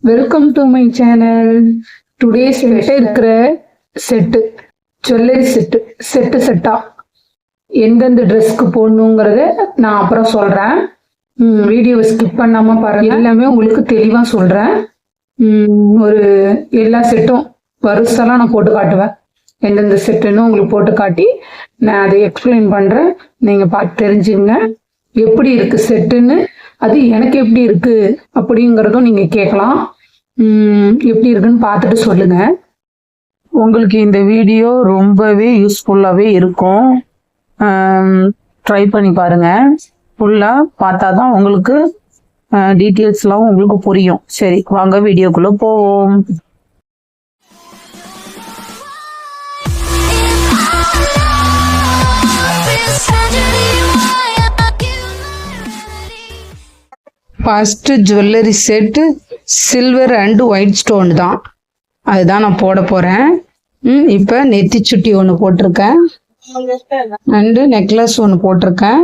Welcome to my channel. Today இருக்கிற set jewellery செட்டா எந்தெந்த ட்ரெஸ்க்கு போடணுங்கிறத நான் அப்புறம் சொல்கிறேன். வீடியோவை ஸ்கிப் பண்ணாமல் பாருங்கள், எல்லாமே உங்களுக்கு தெளிவாக சொல்கிறேன். ஒரு எல்லா செட்டும் வருஷெல்லாம் நான் போட்டு காட்டுவேன். எந்தெந்த செட்டுன்னு உங்களுக்கு போட்டு காட்டி நான் அதை எக்ஸ்பிளைன் பண்ணுறேன். நீங்கள் பார்த்து தெரிஞ்சுங்க எப்படி இருக்குது செட்டுன்னு. அது எனக்கு எப்படி இருக்குது அப்படிங்கிறதும் நீங்கள் கேட்கலாம். எப்படி இருக்குன்னு பார்த்துட்டு சொல்லுங்கள். உங்களுக்கு இந்த வீடியோ ரொம்பவே யூஸ்ஃபுல்லாகவே இருக்கும். ட்ரை பண்ணி பாருங்கள். ஃபுல்லாக பார்த்தா தான் உங்களுக்கு டீட்டெயில்ஸ்லாம் உங்களுக்கு புரியும். சரி, வாங்க வீடியோக்குள்ளே போவோம். First jewellery set silver and white stone தான். அதுதான் நான் போட போகிறேன். இப்போ நெத்தி சுட்டி ஒன்று போட்டிருக்கேன், அண்டு நெக்லஸ் ஒன்று போட்டிருக்கேன்.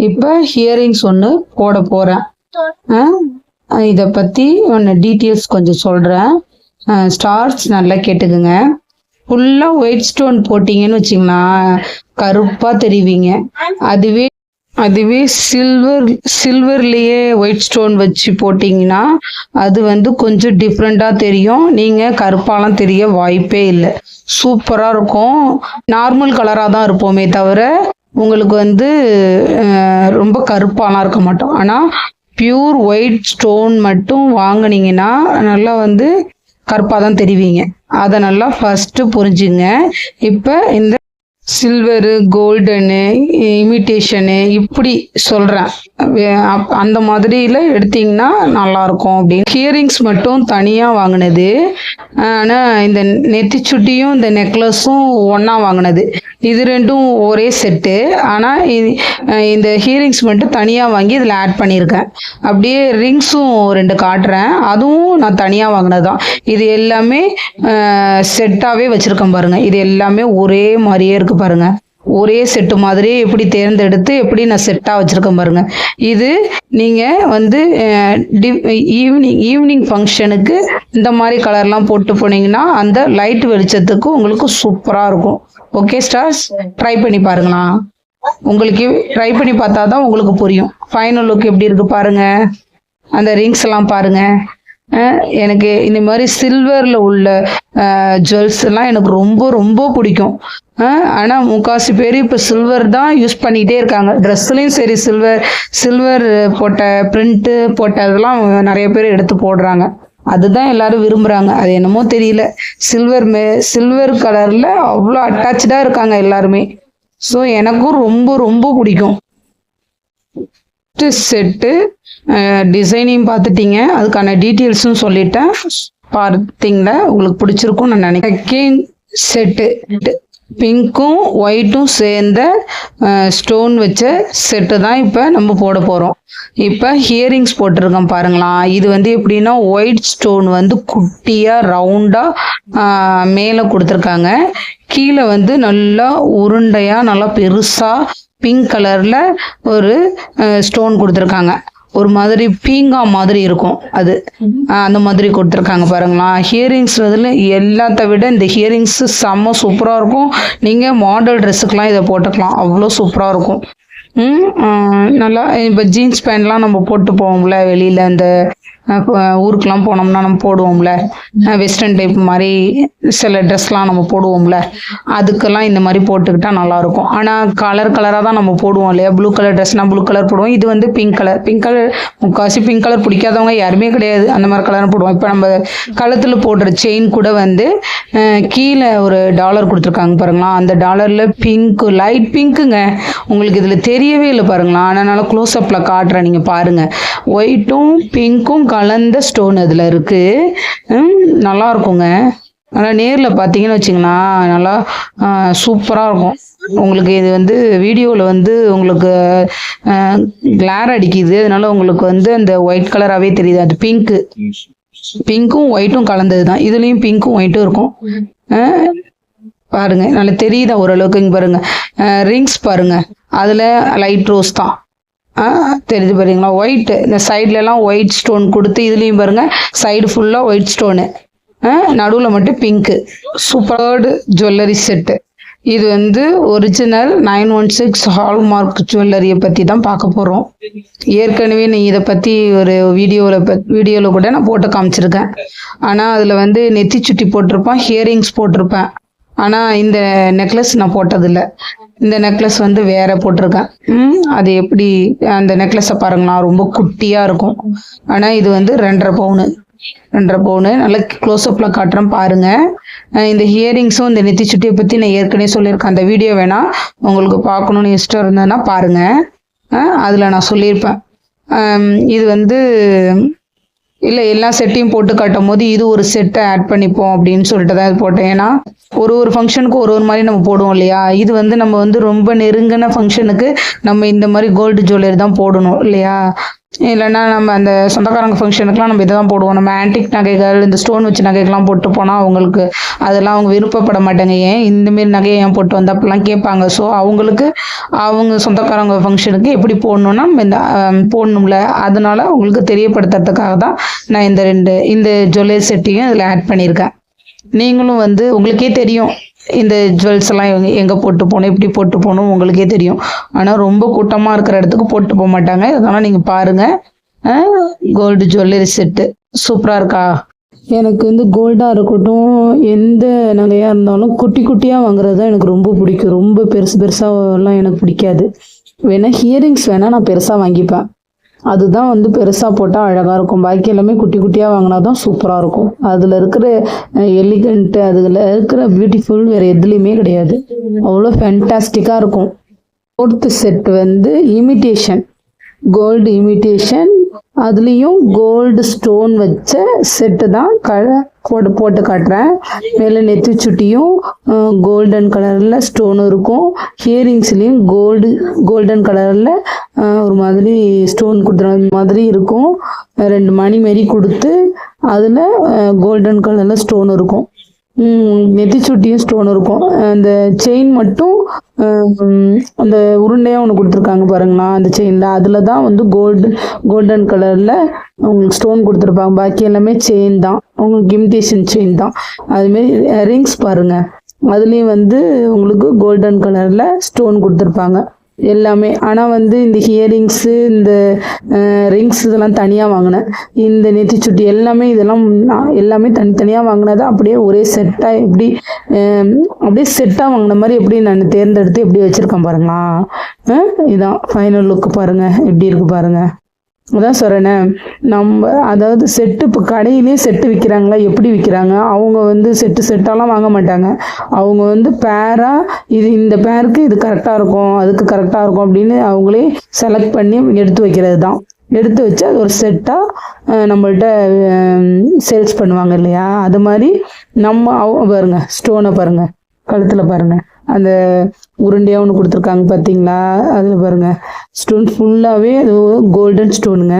இப்போ ஹியரிங்ஸ் ஒன்று போட போகிறேன். இதை பற்றி ஒன்று டீட்டெயில்ஸ் கொஞ்சம் சொல்கிறேன். ஸ்டார்ஸ் நல்லா கேட்டுக்குங்க. ஃபுல்லாக ஒயிட் ஸ்டோன் போட்டிங்கன்னு வச்சிங்கன்னா கருப்பாக தெரிவிங்க. அதுவே சில்வர்லேயே ஒயிட் ஸ்டோன் வச்சு போட்டிங்கன்னா அது கொஞ்சம் டிஃப்ரெண்ட்டாக தெரியும். நீங்கள் கருப்பாலாம் தெரிய வாய்ப்பே இல்லை. சூப்பராக இருக்கும். நார்மல் கலராக தான் இருப்போமே தவிர உங்களுக்கு ரொம்ப கருப்பாலாம் இருக்க மாட்டோம். ஆனால் பியூர் ஒயிட் ஸ்டோன் மட்டும் வாங்கினீங்கன்னா நல்லா கருப்பாக தான் தெரிவிங்க. அதை நல்லா ஃபஸ்ட்டு புரிஞ்சுங்க. இப்போ இந்த சில்வரு, கோல்டனு, இமிட்டேஷனு இப்படி சொல்கிறேன். அந்த மாதிரியில் எடுத்திங்கன்னா நல்லாயிருக்கும். அப்படின்னு ஹியரிங்ஸ் மட்டும் தனியாக வாங்கினது. ஆனால் இந்த நெத்திச்சுட்டியும் இந்த நெக்லஸும் ஒன்றா வாங்கினது. இது ரெண்டும் ஒரே செட்டு. ஆனால் இந்த ஹியரிங்ஸ் மட்டும் தனியாக வாங்கி இதில் ஆட் பண்ணியிருக்கேன். அப்படியே ரிங்ஸும் 2 காட்டுறேன். அதுவும் நான் தனியாக வாங்கினது தான். இது எல்லாமே செட்டாகவே வச்சுருக்கேன் பாருங்கள். இது எல்லாமே ஒரே மாதிரியே இருக்குது பாருங்க. ஒரே செட்டு மாதிரியே எப்படி தேர்ந்தெடுத்து எப்படி நான் செட்டாக வச்சுருக்கேன் பாருங்க. இது நீங்கள் ஈவினிங் ஃபங்க்ஷனுக்கு இந்த மாதிரி கலர்லாம் போட்டு போனீங்கன்னா அந்த லைட் வெளிச்சத்துக்கு உங்களுக்கு சூப்பராக இருக்கும். ஓகே ஸ்டார்ஸ், ட்ரை பண்ணி பாருங்களா. உங்களுக்கு ட்ரை பண்ணி பார்த்தா தான் உங்களுக்கு புரியும். ஃபைனல் லுக் எப்படி இருக்கு பாருங்க. அந்த ரிங்ஸ் எல்லாம் பாருங்க. எனக்கு இந்த மாதிரி சில்வரில் உள்ள ஜுவல்ஸ் எல்லாம் எனக்கு ரொம்ப ரொம்ப பிடிக்கும். ஆனால் முக்காசி பேர் இப்போ சில்வர் தான் யூஸ் பண்ணிகிட்டே இருக்காங்க. ட்ரெஸ்லையும் சரி சில்வர் போட்ட பிரிண்ட்டு போட்ட இதெல்லாம் நிறைய பேர் எடுத்து போடுறாங்க. அதுதான் எல்லாரும் விரும்புகிறாங்க. அது என்னமோ தெரியல, சில்வர் கலரில் அவ்வளோ அட்டாச்சாக இருக்காங்க எல்லாருமே. ஸோ எனக்கும் ரொம்ப ரொம்ப பிடிக்கும். செட்டு டிசைனையும் பார்த்துட்டீங்க, அதுக்கான டீட்டெயில்ஸும் சொல்லிட்டேன். பார்த்தீங்களா, உங்களுக்கு பிடிச்சிருக்கும் நான் நினைக்கிறேன். செகண்ட் செட்டு பிங்க்கும் ஒயிட்டும் சேர்ந்த ஸ்டோன் வச்ச செட்டு தான் இப்போ நம்ம போட போகிறோம். இப்போ ஹியரிங்ஸ் போட்டிருக்கோம் பாருங்களா. இது எப்படின்னா ஒயிட் ஸ்டோன் குட்டியாக ரவுண்டாக மேலே கொடுத்துருக்காங்க. கீழே நல்லா உருண்டையாக நல்லா பெருசாக பிங்க் கலரில் ஒரு ஸ்டோன் கொடுத்துருக்காங்க. ஒரு மாதிரி பீங்கா மாதிரி இருக்கும். அது அந்த மாதிரி கொடுத்துருக்காங்க பாருங்களா. ஹியரிங்ஸ் எல்லாத்த விட இந்த ஹியரிங்ஸ் செம்ம சூப்பராக இருக்கும். நீங்கள் மாடல் ட்ரெஸ்ஸுக்கெலாம் இதை போட்டுக்கலாம், அவ்வளோ சூப்பராக இருக்கும். நல்லா இப்போ ஜீன்ஸ் பேண்ட்லாம் நம்ம போட்டு போவோம்ல வெளியில், இந்த ஊருக்கெலாம் போனோம்னா நம்ம போடுவோம்ல, வெஸ்டர்ன் டைப் மாதிரி சில ட்ரெஸ்லாம் நம்ம போடுவோம்ல, அதுக்கெல்லாம் இந்த மாதிரி போட்டுக்கிட்டால் நல்லாயிருக்கும். ஆனால் கலராக தான் நம்ம போடுவோம் இல்லையா. ப்ளூ கலர் ட்ரெஸ்னால் ப்ளூ கலர் போடுவோம். இது பிங்க் கலர் முக்காசி பிங்க் கலர் பிடிக்காதவங்க யாருமே கிடையாது. அந்த மாதிரி கலர் போடுவோம். இப்போ நம்ம கழுத்தில் போடுற செயின் கூட கீழே ஒரு டாலர் கொடுத்துருக்காங்க பாருங்களா. அந்த டாலரில் பிங்க்கு, லைட் பிங்க்குங்க. உங்களுக்கு இதில் தெரியவே இல்லை பாருங்களா. அதனால க்ளோஸ்அப்பில் காட்டுறேன், நீங்கள் பாருங்கள். ஒயிட்டும் பிங்க்கும் கலந்த ஸ்டோன் அதில் இருக்குது. நல்லா இருக்குங்க. ஆனால் நேரில் பார்த்தீங்கன்னு வச்சிங்கன்னா நல்லா சூப்பராக இருக்கும். உங்களுக்கு இது வீடியோவில் உங்களுக்கு கிளார் அடிக்குது. அதனால உங்களுக்கு அந்த ஒயிட் கலராகவே தெரியுது. அது பிங்க்கும் ஒயிட்டும் கலந்தது தான். இதுலேயும் பிங்க்கும் ஒயிட்டும் இருக்கும் பாருங்க. நல்லா தெரியுதா ஓரளவுக்கு. இங்கே பாருங்க, ரிங்ஸ் பாருங்க, அதில் லைட் ரோஸ் தான். தெரியுது பாருங்களா, ஒயிட். இந்த சைட்லலாம் ஒயிட் ஸ்டோன் கொடுத்து இதுலேயும் பாருங்க சைடு ஃபுல்லாக ஒயிட் ஸ்டோனு, நடுவில் மட்டும் பிங்க்கு. சூப்பர்டு jewellery set. இது வந்து ஒரிஜினல் 916 ஹால்மார்க் ஜுவல்லரியை பற்றி தான் பார்க்க போகிறோம். ஏற்கனவே நீ இதை பற்றி ஒரு வீடியோவில் கூட நான் போட்டு காமிச்சிருக்கேன். ஆனால் அதில் வந்து நெத்தி சுட்டி போட்டிருப்பேன், ஹியரிங்ஸ் போட்டிருப்பேன். ஆனால் இந்த நெக்லஸ் நான் போட்டதில்லை. இந்த நெக்லஸ் வந்து வேற போட்டிருக்கேன். அது எப்படி அந்த நெக்லஸை பாருங்களா, ரொம்ப குட்டியாக இருக்கும். ஆனால் இது வந்து 2.5 பவுனு. நல்லா க்ளோஸ்அப்பில் காட்டுறேன் பாருங்க. இந்த ஹியரிங்ஸும் இந்த நெத்தி சுட்டியை பற்றி நான் ஏற்கனவே சொல்லியிருக்கேன். அந்த வீடியோ வேணா உங்களுக்கு பார்க்கணுன்னு இஷ்டம் இருந்ததுன்னா பாருங்க, அதில் நான் சொல்லியிருப்பேன். இது வந்து இல்லை, எல்லா செட்டையும் போட்டு காட்டும் போது இது ஒரு செட்டை ஆட் பண்ணிப்போம் அப்படின்னு சொல்லிட்டு தான் இது போட்டேன். ஏன்னா ஒரு ஃபங்க்ஷனுக்கு ஒரு மாதிரி நம்ம போடுவோம் இல்லையா. இது வந்து நம்ம வந்து ரொம்ப நெருங்கின ஃபங்க்ஷனுக்கு நம்ம இந்த மாதிரி கோல்டு ஜுவல்லரி தான் போடணும் இல்லையா. இல்லைன்னா நம்ம அந்த சொந்தக்காரங்க ஃபங்க்ஷனுக்குலாம் நம்ம இதை தான் போடுவோம். நம்ம ஆன்டிக் நகைகள், இந்த ஸ்டோன் வச்சு நகைகள்லாம் போட்டு போனால் அவங்களுக்கு அதெல்லாம் அவங்க விருப்பப்பட மாட்டாங்க. ஏன் இந்தமாரி நகையை ஏன் போட்டு வந்து அப்படிலாம் கேட்பாங்க. ஸோ அவங்களுக்கு அவங்க சொந்தக்காரங்க ஃபங்க்ஷனுக்கு எப்படி போடணுன்னா நம்ம இந்த போடணும்ல, அதனால அவங்களுக்கு தெரியப்படுத்துறதுக்காக தான் நான் இந்த ஜுவல்லரி செட்டையும் இதில் ஆட் பண்ணியிருக்கேன். நீங்களும் வந்து உங்களுக்கே தெரியும் இந்த ஜுவல்ஸ் எல்லாம் எங்கே போட்டு போகணும், எப்படி போட்டு போகணும் உங்களுக்கே தெரியும். ஆனால் ரொம்ப கூட்டமாக இருக்கிற இடத்துக்கு போட்டு போக மாட்டாங்க. அதனால் நீங்கள் பாருங்கள், கோல்டு ஜுவல்லரி செட்டு சூப்பராக இருக்கா. எனக்கு வந்து கோல்டாக இருக்கட்டும், எந்த நகையாக இருந்தாலும் குட்டி குட்டியாக வாங்குறது தான் எனக்கு ரொம்ப பிடிக்கும். ரொம்ப பெருசாகலாம் எனக்கு பிடிக்காது. வேணால் ஹியரிங்ஸ் வேணால் நான் பெருசாக வாங்கிப்பேன். அதுதான் வந்து பெருசாக போட்டால் அழகாக இருக்கும். பாக்கி எல்லாமே குட்டி குட்டியாக வாங்கினா தான் சூப்பராக இருக்கும். அதில் இருக்கிற எலிகண்ட்டு, அதில் இருக்கிற பியூட்டிஃபுல் வேறு எதுலேயுமே கிடையாது. அவ்வளோ ஃபேன்டாஸ்டிக்காக இருக்கும். 4th செட் வந்து இமிட்டேஷன், கோல்டு இமிட்டேஷன். அதுலேயும் கோல்டு ஸ்டோன் வச்ச செட்டு தான் போட்டு காட்டுறேன். மேலே நெத்தி சுட்டியும் கோல்டன் கலரில் ஸ்டோன் இருக்கும். ஹியரிங்ஸ்லேயும் கோல்டன் கலரில் ஒரு மாதிரி ஸ்டோன் கொடுத்துற மாதிரி இருக்கும். 2 மணி மாரி கொடுத்து அதில் கோல்டன் கலரில் ஸ்டோன் இருக்கும். நெத்தி சுட்டியும் ஸ்டோன் இருக்கும். அந்த செயின் மட்டும் அந்த உருண்டையாக ஒன்று கொடுத்துருக்காங்க பாருங்களா, அந்த செயினில் அதில் தான் வந்து கோல்டன் கலரில் உங்களுக்கு ஸ்டோன் கொடுத்துருப்பாங்க. பாக்கி எல்லாமே செயின் தான், உங்களுக்கு இமிட்டேஷன் செயின் தான். அதுமாரி ரிங்ஸ் பாருங்கள், அதுலேயும் வந்து உங்களுக்கு கோல்டன் கலரில் ஸ்டோன் கொடுத்துருப்பாங்க எல்லாமே. ஆனால் வந்து இந்த ஹியரிங்ஸு, இந்த ரிங்ஸ் இதெல்லாம் தனியாக வாங்கினேன். இந்த நெத்தி சுட்டி இதெல்லாம் எல்லாமே தனித்தனியாக வாங்கினது. அப்படியே ஒரே செட்டாக அப்படியே செட்டாக வாங்கின மாதிரி எப்படி நான் தேர்ந்தெடுத்து எப்படி வச்சுருக்கேன் பாருங்களா. இதான் ஃபைனல் லுக்கு பாருங்கள், எப்படி இருக்குது பாருங்கள். அதான் சொல்கிறேனே, நம்ம அதாவது செட்டு இப்போ கடையிலே செட்டு விற்கிறாங்களா, எப்படி விற்கிறாங்க. அவங்க வந்து செட்டாலாம் வாங்க மாட்டாங்க. அவங்க வந்து பேராக இந்த பேருக்கு இது கரெக்டாக இருக்கும், அதுக்கு கரெக்டாக இருக்கும் அப்படின்னு அவங்களே செலக்ட் பண்ணி எடுத்து வைக்கிறது தான். எடுத்து வச்சு அது ஒரு செட்டாக நம்மள்கிட்ட சேல்ஸ் பண்ணுவாங்க இல்லையா. அது மாதிரி பாருங்க, ஸ்டோனை பாருங்கள், கழுத்தில் பாருங்கள், அந்த உருண்டையாக ஒன்று கொடுத்துருக்காங்க பார்த்தீங்களா, அதில் பாருங்கள் ஸ்டோன் ஃபுல்லாகவே அது கோல்டன் ஸ்டோனுங்க.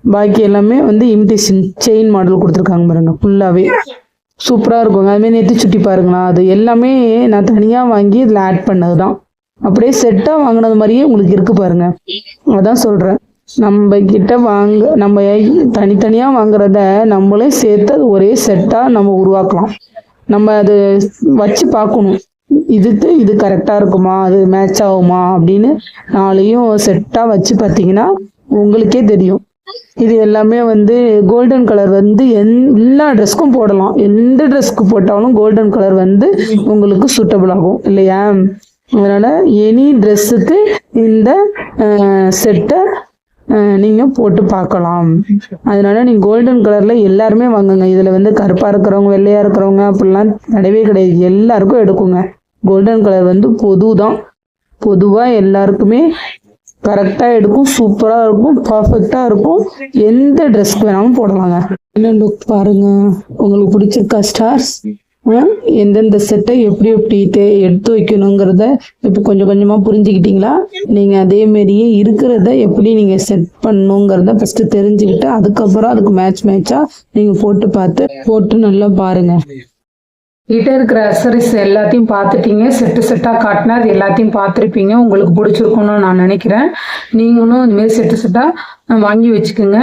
பாக்கி எல்லாமே வந்து இமிட்டேஷன் செயின் மாடல் கொடுத்துருக்காங்க பாருங்கள், ஃபுல்லாகவே சூப்பராக இருக்குங்க. அதுமாரி நெத்தி சுட்டி பாருங்களா, அது எல்லாமே நான் தனியாக வாங்கி இதில் ஆட் பண்ணது தான். அப்படியே செட்டாக வாங்கினது மாதிரியே உங்களுக்கு இருக்குது பாருங்கள். அதான் சொல்கிறேன், நம்ம தனித்தனியாக வாங்குறத நம்மளே சேர்த்து அது ஒரே செட்டாக நம்ம உருவாக்கலாம். நம்ம அது வச்சு பார்க்கணும், இது கரெக்டாக இருக்குமா, அது மேட்ச் ஆகுமா அப்படின்னு 4ஐயும் செட்டாக வச்சு பார்த்தீங்கன்னா உங்களுக்கே தெரியும். இது எல்லாமே வந்து கோல்டன் கலர் வந்து எல்லா ட்ரெஸ்க்கும் போடலாம். எந்த ட்ரெஸ்க்கு போட்டாலும் கோல்டன் கலர் வந்து உங்களுக்கு சூட்டபிள் ஆகும் இல்லையா. அதனால் எனி ட்ரெஸ்ஸுக்கு இந்த செட்டை நீங்கள் போட்டு பார்க்கலாம். அதனால நீங்கள் கோல்டன் கலரில் எல்லாருமே வாங்குங்க. இதில் வந்து கருப்பாக இருக்கிறவங்க, வெள்ளையாக இருக்கிறவங்க அப்படிலாம் கிடையவே கிடையாது, எல்லாருக்கும் எடுக்குங்க. கோல்டன் கலர் வந்து பொதுவாக எல்லாருக்குமே கரெக்டாக எடுக்கும், சூப்பராக இருக்கும், பர்ஃபெக்டாக இருக்கும். எந்த ட்ரெஸ்க்கு வேணாலும் போடலாங்க. என்ன லுக் பாருங்க, உங்களுக்கு பிடிச்சிருக்கா ஸ்டார்ஸ்? எந்தெந்த செட்டை எப்படி எடுத்து வைக்கணுங்கிறத இப்போ கொஞ்சம் கொஞ்சமாக புரிஞ்சுக்கிட்டீங்களா. நீங்கள் அதேமாரியே இருக்கிறத எப்படி நீங்கள் செட் பண்ணணுங்கிறத ஃபஸ்ட்டு தெரிஞ்சுக்கிட்டு அதுக்கப்புறம் அதுக்கு மேட்சாக நீங்கள் போட்டு நல்லா பாருங்கள். கிட்ட இருக்கிற அசரிஸ் எல்லாத்தையும் பார்த்துட்டீங்க. செட்டு செட்டாக காட்டினா அது எல்லாத்தையும் பார்த்துருப்பீங்க. உங்களுக்கு பிடிச்சிருக்குன்னு நான் நினைக்கிறேன். நீங்களும் இதுமாரி செட்டு செட்டாக வாங்கி வச்சுக்கோங்க.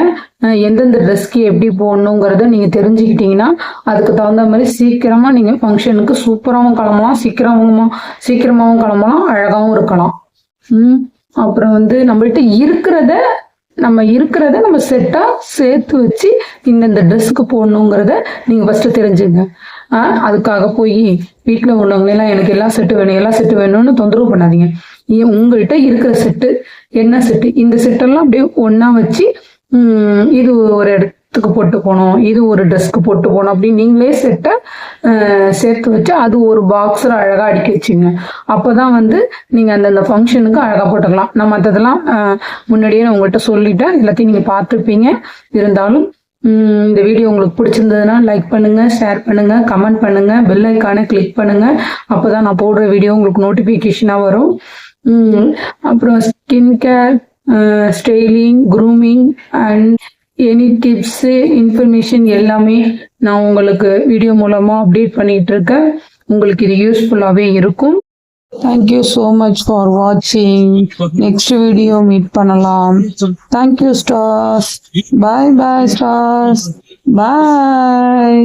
எந்தெந்த ட்ரெஸ்க்கு எப்படி போடணுங்கிறத நீங்கள் தெரிஞ்சுக்கிட்டீங்கன்னா அதுக்கு தகுந்த மாதிரி சீக்கிரமாக நீங்கள் ஃபங்க்ஷனுக்கு சூப்பராகவும் கிளம்பலாம், சீக்கிரமாகவும் கிளம்பலாம், அழகாகவும் இருக்கலாம். அப்புறம் வந்து நம்மள்ட்ட இருக்கிறத நம்ம செட்டாக சேர்த்து வச்சு இந்தந்த ட்ரெஸ்ஸுக்கு போடணுங்கிறத நீங்கள் ஃபஸ்ட்டு தெரிஞ்சுங்க. அதுக்காக போய் வீட்டில் உள்ளவங்களெல்லாம் எனக்கு எல்லாம் செட்டு வேணும்னு தொந்தரவு பண்ணாதீங்க. உங்கள்கிட்ட இருக்கிற செட்டு என்ன செட்டு, இந்த செட்டெல்லாம் அப்படியே ஒன்றா வச்சு இது ஒரு இடத்துக்கு போட்டு போகணும், இது ஒரு ட்ரெஸ்க்கு போட்டு போகணும் அப்படின்னு நீங்களே செட்டை சேர்த்து வச்சு அது ஒரு பாக்ஸில் அழகாக அடுக்கி வச்சுங்க. அப்போ தான் வந்து நீங்கள் அந்தந்த ஃபங்க்ஷனுக்கு அழகாக போட்டுக்கலாம். நான் மற்றதெல்லாம் முன்னாடியே நான் உங்கள்கிட்ட சொல்லிட்டேன், எல்லாத்தையும் நீங்கள் பார்த்துருப்பீங்க. இருந்தாலும் இந்த வீடியோ உங்களுக்கு பிடிச்சிருந்ததுன்னா லைக் பண்ணுங்கள், ஷேர் பண்ணுங்கள், கமெண்ட் பண்ணுங்கள், பெல் ஐக்கானை கிளிக் பண்ணுங்கள். அப்போ தான் நான் போடுற வீடியோ உங்களுக்கு நோட்டிஃபிகேஷனாக வரும். அப்புறம் skin care, styling, grooming and any tips, information எல்லாமே நான் உங்களுக்கு வீடியோ மூலமாக அப்டேட் பண்ணிகிட்டு இருக்கேன். உங்களுக்கு இது யூஸ்ஃபுல்லாகவே இருக்கும். தேங்க்யூ ஸோ மச் ஃபார் வாட்சிங். நெக்ஸ்ட் வீடியோ மீட் பண்ணலாம். Thank you stars. Bye bye stars. பாய்.